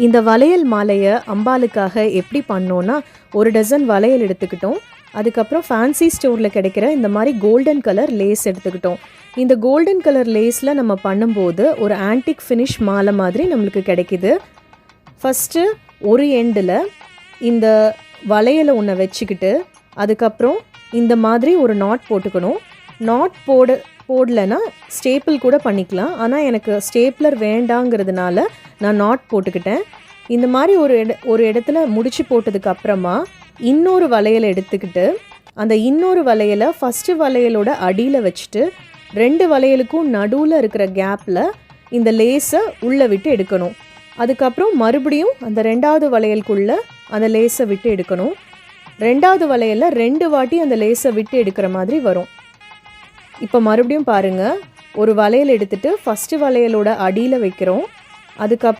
இந்த வளையல் மாலையை அம்பாளுக்காக எப்படி பண்ணோன்னா, ஒரு டசன் வளையல் எடுத்துக்கிட்டோம். அதுக்கப்புறம் ஃபேன்சி ஸ்டோரில் கிடைக்கிற இந்த மாதிரி கோல்டன் கலர் லேஸ் எடுத்துக்கிட்டோம். இந்த கோல்டன் கலர் லேஸில் நம்ம பண்ணும்போது ஒரு ஆன்டிக் ஃபினிஷ் மாலை மாதிரி நம்மளுக்கு கிடைக்கிது. ஃபஸ்ட்டு ஒரு எண்டில் இந்த வளையலை ஒன்று வச்சுக்கிட்டு, அதுக்கப்புறம் இந்த மாதிரி ஒரு நாட் போட்டுக்கணும். நாட் போடலைன்னா ஸ்டேப்பிள் கூட பண்ணிக்கலாம். ஆனால் எனக்கு ஸ்டேப்லர் வேண்டாங்கிறதுனால நான் நாட் போட்டுக்கிட்டேன். இந்த மாதிரி ஒரு இடத்துல முடிச்சு போட்டதுக்கு அப்புறமா இன்னொரு வளையலை எடுத்துக்கிட்டு, அந்த இன்னொரு வளையலை ஃபஸ்ட்டு வளையலோட அடியில் வச்சுட்டு 2 வளையலுக்கும் நடுவில் இருக்கிற கேப்பில் இந்த லேஸை உள்ளே விட்டு எடுக்கணும். அதுக்கப்புறம் மறுபடியும் அந்த 2வது வளையலுக்குள்ளே அந்த லேஸை விட்டு எடுக்கணும். 2வது வளையலில் 2 வாட்டி அந்த லேஸை விட்டு எடுக்கிற மாதிரி வரும். இப்போ மறுபடியும் பாருங்கள், ஒரு வளையல் எடுத்துகிட்டு ஃபஸ்ட்டு வளையலோட அடியில் வைக்கிறோம். அதுக்கப்புறம்